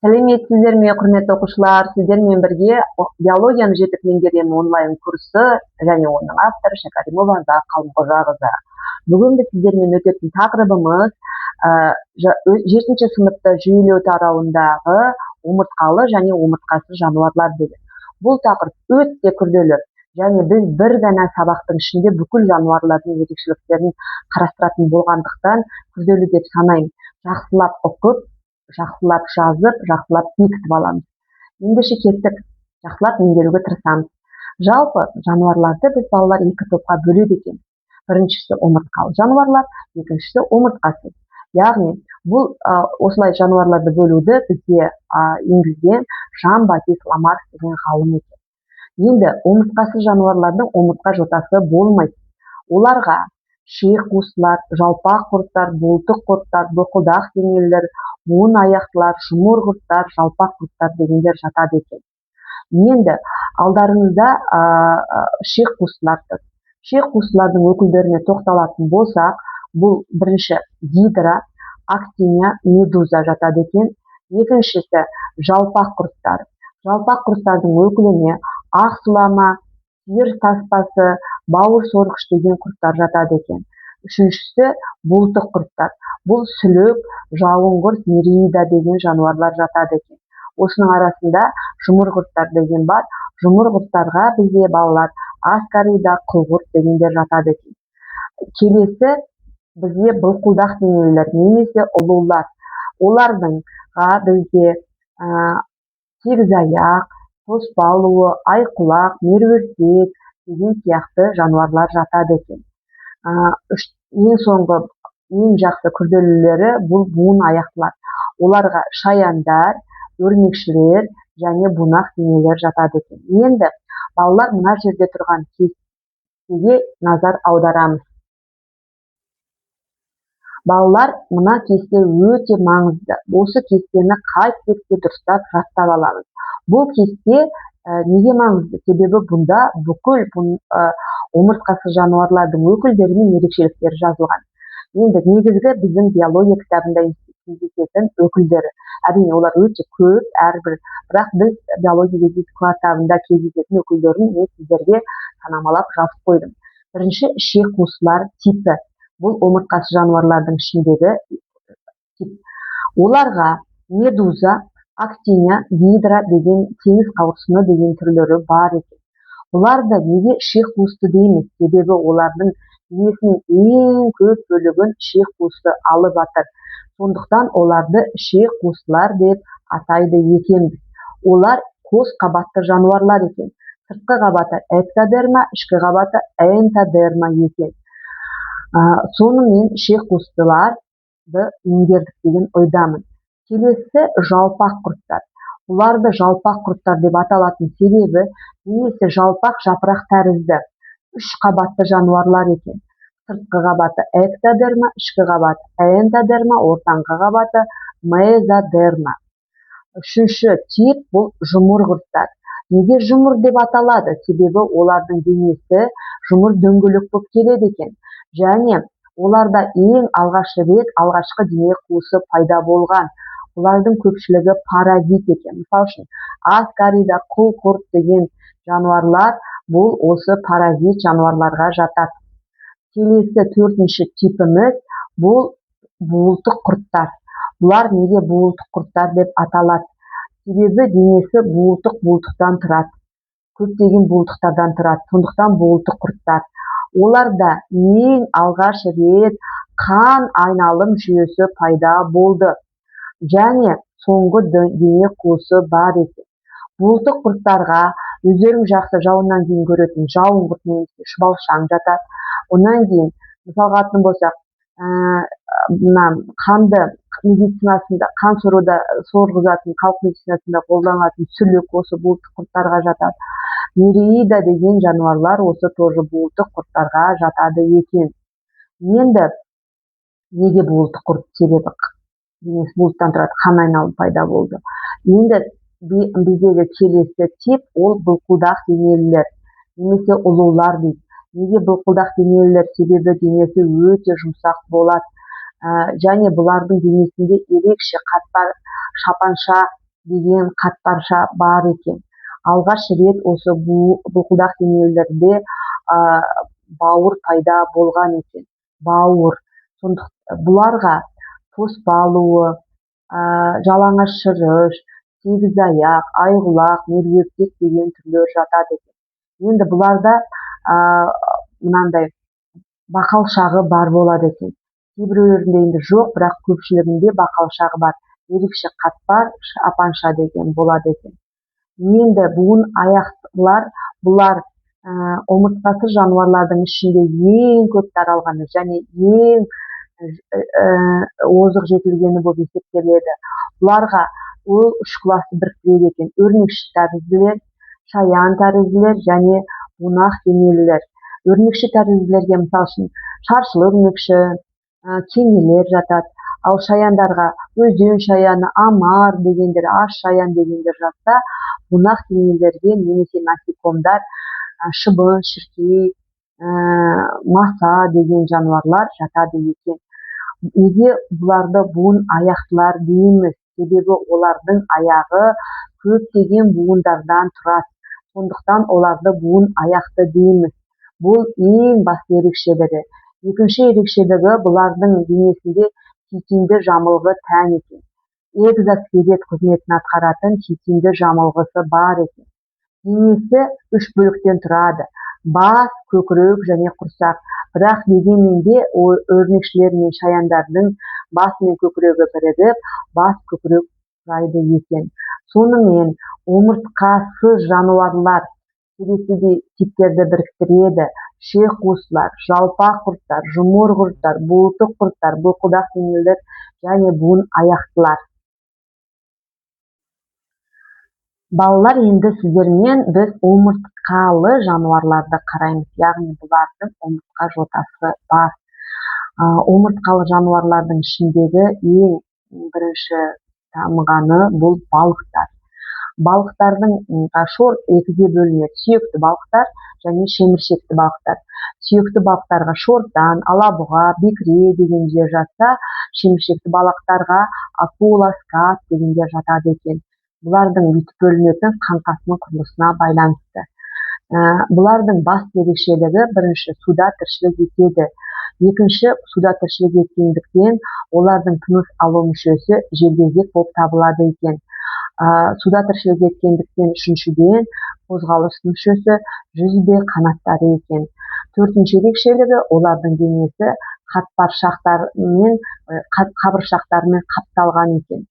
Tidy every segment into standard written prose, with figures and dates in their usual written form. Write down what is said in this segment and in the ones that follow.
Сәлеметсіздер ме, құрметті оқушылар, сіздермен бірге биологияны жетік меңгеремін онлайн курсы және оның авторы Шәкәрімова Қалымқожа. Бүгін біз сіздермен өтетін тақырыбымыз 7-ші сыныпта жүйелеу тарауындағы омыртқалы және омыртқасыз жануарлар деген. Бұл тақырып өте күрделі және біз бір ғана сабақтың ішінде бүкіл жануарлардың ерекшеліктерін қарастыратын болғандықтан күрделі деп санаймын. Жақсылап оқып, жақсылап жазып, жақсылап бекітіп аламыз. Ендеше кеттік, жақсылап меңгеруге тырысамыз. Жалпы жануарларды біз балалар екі топқа бөледі екен. Біріншісі омыртқалы жануарлар, екіншісі омыртқасыз. Яғни бұл осылай жануарларды бөлуді бізге енгізген Жан-Батист Ламарк деген ғалым екен. Енді омыртқасыз жануарлардың омыртқа жотасы болмайды. Оларға шиық қуыстылар, жалпақ құрттар, бұлтық құрттар, бұқылдақ денелілер, буын аяқтылар, жұмыр құрттар, жалпақ құрттар дегендер жатады екен. Енді алдарыңызда шиық қуыстылар тұр. Шиық қуыстылардың өкілдеріне тоқталатын болсақ, бұл бірінші гидра, актиния, медуза жатады екен. Екіншісі жалпақ құрттар. Жалпақ құрттардың өкіліне ақсылама, сиыр таспасы, бауыр сорғыш деген құрттар жатады екен. Үшіншісі бұлтық құрттар. Бұл сүлік, жауын құрт, нереида деген жануарлар жатады екен. Осының арасында жұмыр құрттар деген бар. Жұмыр құрттарға бізде балалар аскарида, қылқұрт дегендер жатады екен. Келесі бізде былқылдақ денелілер немесе ұлулар. Олардыңға бізде сегізаяқ, тоспалуы, айқұлақ, меруерт деген сияқты жануарлар жатады екен. Ең соңғы, ең жақсы күрделілері бұл буын аяқтылар. Оларға шаяндар, өрмекшілер және бунақ денелер жатады екен. Енді балалар мына жерде тұрған кестеге назар аударамыз. Балалар, мына кесте өте маңызды. Осы кестені қайтпекте дұрыстап жаттап аламыз. Бұл кесте неге маңызды? Себебі бұнда бүкіл омыртқасыз жануарлардың өкілдері мен ерекшеліктері жазылған. Енді негізгі біздің биология кітабында кездесетін өкілдері. Әрине олар өте көп, әрбір, бірақ біз биология кітабында кездесетін өкілдерін мен сіздерге санамалап жазып қойдым. Бірінші шиық қуыстылар типі. Бұл омыртқасыз жануарлардың ішіндегі тип. Оларға медуза, актиния, гидра деген теңіз қауырсыны деген түрлері бар екен. Оларды неге шиық қуысты дейміз? Себебі олардың денесінің ең көп бөлігін шиық қуысты алып жатыр. Сондықтан оларды шиық қуыстылар деп атайды екенбіз. Олар қос қабатты жануарлар екен. Сыртқы қабаты эктодерма, ішкі қабаты энтодерма екен. Сонымен шиық қуыстыларды меңгердік деген ойдамын. Келесі жалпақ құрттар. Оларды жалпақ құрттар деп аталатын себебі денесі жалпақ жапырақ тәрізді. Үш қабатты жануарлар екен. Сыртқы қабаты эктодерма, ішкі қабаты энтодерма, ортаңғы қабаты мезодерма. Үшінші тип бұл жұмыр құрттар. Неге жұмыр деп аталады? Себебі олардың денесі жұмыр дөңгелек болып келеді екен. Және оларда ең алғашқы дене қуысы пайда болған. Олардың көпшілігі паразит екен. Мысал үшін, аскарида, қылқұрт деген жануарлар бұл осы паразит жануарларға жатады. Келесі төртінші типіміз бұл буылтық құрттар. Бұлар неге буылтық құрттар деп аталады? Себебі денесі буылтықтан тұрады. Көптеген буылтықтардан тұрады. Сондықтан буылтық құрттар. Оларда ең алғаш рет қан айналым жүйесі пайда болды. Және соңғы дене қуысы бар екен. Буылтық құрттарға өздерің жақсы жауыннан кейін көретін жауын құрт немесе шұбалшаң жатады. Онан кейін, мысалға алатын болсақ, қанды медицинасында, қан сорғызатын халық медицинасында қолданылатын сүлік осы буылтық құрттарға жатады. Нереида деген жануарлар осы тоже буылтық құрттарға жатады екен. Енді неге буылтық құрт? Себебі денесі буылттан тұрады, қан айналым пайда болды. Енді біздегі келесі тип ол былқылдақ денелілер немесе ұлулар дейді. Неге былқылдақ денелілер? Себебі денесі өте жұмсақ болады. Және бұлардың денесінде ерекше қатпар шапанша деген қатпарша бар екен. Алғаш рет осы бұлқылдақ денелерде бауыр пайда болған екен. Бауыр. Бұларға тоспалуы, жалаңаш шырыш, сегізаяқ, айғұлақ, меруертек деген түрлер жатады екен. Енді бұларда мынандай бақалшағы бар болады екен. Кейбіреулерінде енді жоқ, бірақ көпшілігінде бақалшағы бар. Ерекше қатпар апанша деген болады екен. Енді буын аяқтылар, бұлар омыртқасыз жануарлардың ішінде ең көп таралғаны және ең озық жетілгені болып есептеледі. Бұларға ол үш класты біріктіреді екен. Өрмекші тәрізділер, шаян тәрізділер және бунақ денелілер. Өрмекші тәрізділерге мысал үшін шаршылы өрмекші, кеңелер жатады. Ал шаяндарға өзен шаяны, амар дегендер, аш шаян дегендер жатса, бунақ денелерге немесе насекомдар, шыбын, шіркей, маса деген жануарлар жатады екен. Неге бұларды буын аяқтылар дейміз? Себебі олардың аяғы көптеген буындардан тұрады. Сондықтан оларды буын аяқты дейміз. Бұл ең басты ерекшелігі. Екінші ерекшелігі бұлардың денесінде хитинді жамылғы тән екен. Экзоскелет қызметін атқаратын хитинді жамылғысы бар екен. Денесі үш бөліктен тұрады. Бас, көкірек және құрсақ. Бірақ дегенмен де өрмекшілер мен шаяндардың бас мен көкірегі бірігіп, бас көкірек құрайды екен. Сонымен омыртқасыз жануарлар келесі типтерді біріктіреді. Шек қуыстылар, жалпақ құрттар, жұмыр құрттар, буылтық құрттар, бұлқылдақ денелер және буын аяқтылар. Балалар, енді сіздермен біз омыртқалы жануарларды қараймыз, яғни бұлардың омыртқа жотасы бар. Омыртқалы жануарлардың ішіндегі ең бірінші дамығаны бұл балықтар. Балықтардың екіге бөлінеді: сүйекті балықтар және шеміршекті балықтар. Сүйекті балықтарға шортан, алабұға, бекіре дегендер жатса, шеміршекті балықтарға акула, скат дегендер жатады екен. Бұлардың бүйтіп бөлінетін қаңқасының құрылысына байланысты. Бұлардың басты ерекшелігі: бірінші, суда тіршілік етеді. Екінші, суда тіршілік еткендіктен олардың тыныс алу мүшесі желбезек болып табылады екен. Суда тіршілік еткендіктен үшіншіден, қозғалыс мүшесі жүзбе қанаттары екен. Төртінші ерекшелігі: олардың денесі қабыршақтармен қапталған екен.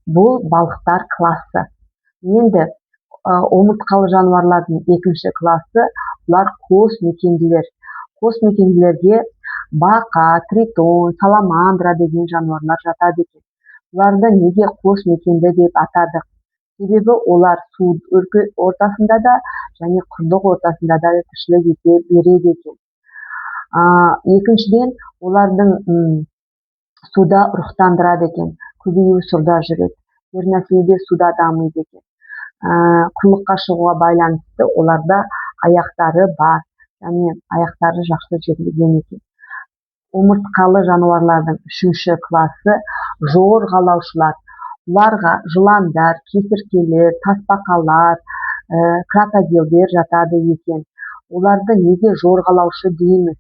Бұл балықтар классы. Енді омыртқалы жануарлардың екінші классы бұлар қос мекенділер. Қос мекенділерге бақа, тритон, саламандра деген жануарлар жатады екен. Бұларды неге қос мекенді деп атадық? Себебі олар су ортасында да және құрлық ортасында да тіршілік ете береді екен. Екіншіден, олардың суда рухтандырады екен. Көбеюі суда жүреді. Дернәсілде суда дамиды екен. Құрлыққа шығуға байланысты оларда аяқтары бар, және аяқтары жақсы жетілген екен. Омыртқалы жануарлардың үшінші классы жорғалаушылар. Бұларға жыландар, кесірткелер, тасбақалар, крокодилдер жатады екен. Оларды неге жорғалаушы дейміз?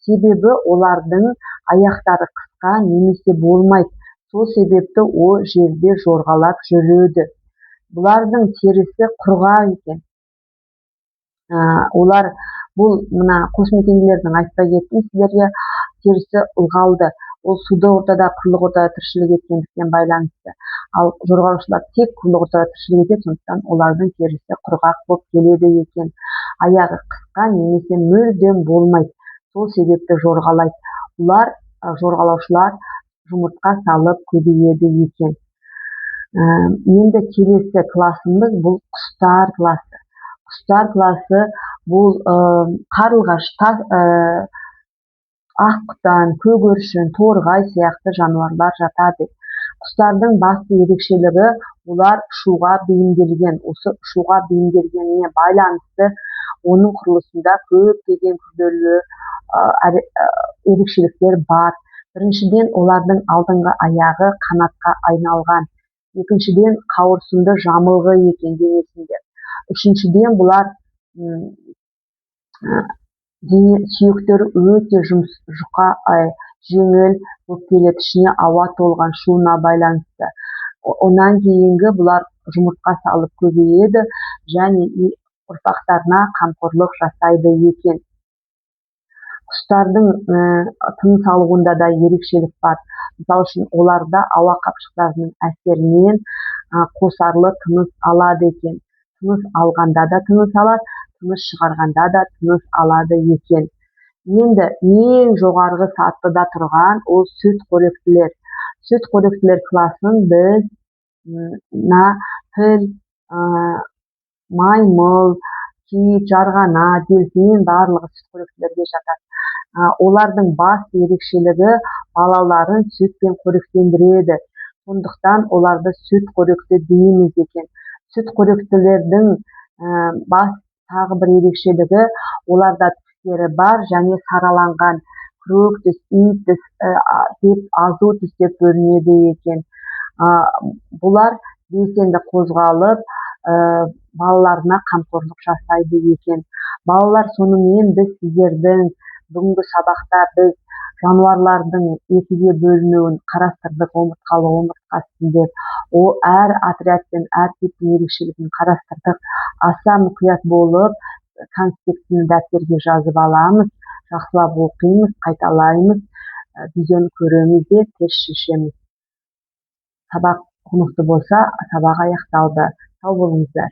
Себебі олардың аяқтары қысқа немесе болмайды. Сол себепті ол жерде жорғалап жүреді. Бұлардың терісі құрғақ екен. Олар бұл қос мекенділердің айтпай кеттім сіздерге, терісі ылғалды. Ол суды ортада, құрлық ортада тіршілік еткендіктен байланысты. Ал жорғалаушылар тек құрлық ортада тіршілік етеді, сондықтан олардың терісі құрғақ болып келеді екен. Аяғы қысқа немесе мүлдем болмайды. Сол себепті жорғалайды. Бұлар, жорғалаушылар, жұмыртқа салып көбейеді екен. Енді келесі классымыз бұл құстар классы. Құстар классы бұл қарлығаш, аққұтан, көгершін, торғай сияқты жануарлар жатады. Құстардың басты ерекшелігі олар ұшуға бейімделген. Осы ұшуға бейімделгеніне байланысты оның құрылысында көптеген күрделі ерекшеліктер бар. Біріншіден, олардың алдыңғы аяғы қанатқа айналған. екіншіден қауырсынды жамылғы екен денесінде. Үшіншіден бұлар дене сүйектері өте жұқа, жеңіл болып келеді, ішіне ауа толған шуына байланысты. Онан кейінгі бұлар жұмыртқа салып көбейеді және ұрпақтарына қамқорлық жасайды екен. Құстардың тыныс алуында да ерекшелік бар. Мысалы үшін оларда ауа қапшықтарының әсерінен қосарлы тыныс алады екен. Тыныс алғанда да тыныс алады, тыныс шығарғанда да тыныс алады екен. Енді ең жоғарғы сатыда тұрған ол сүтқоректілер. Сүтқоректілер класын біз піл, маймыл, кит, жарғана, дельфин барлығы сүтқоректілерге жатады. Олардың басты ерекшелігі балаларын сүтпен қоректендіреді. Сондықтан оларды сүтқоректі дейміз екен. Сүтқоректілердің тағы бір ерекшелігі оларда тістері бар және сараланған көк тіс, ит тіс деп азу тіс деп бөлінеді екен. Бұлар белсенді қозғалып, балаларына қамқорлық жасайды екен. Балалар, сонымен біз сіздердің бүгінгі сабақта біз жануарлардың екіге бөлінуін қарастырдық, омыртқалы, омыртқасыз деп. Ол әр отряд пен әр типтің ерекшелігін қарастырдық. Аса мұқият болып, конспектіні дәптерге жазып аламыз, жақсылап оқимыз, қайталаймыз, видеоны көреміз де тест шешеміз. Сабақ құнықты болса, сабақ аяқталды. Сау болыңыздар.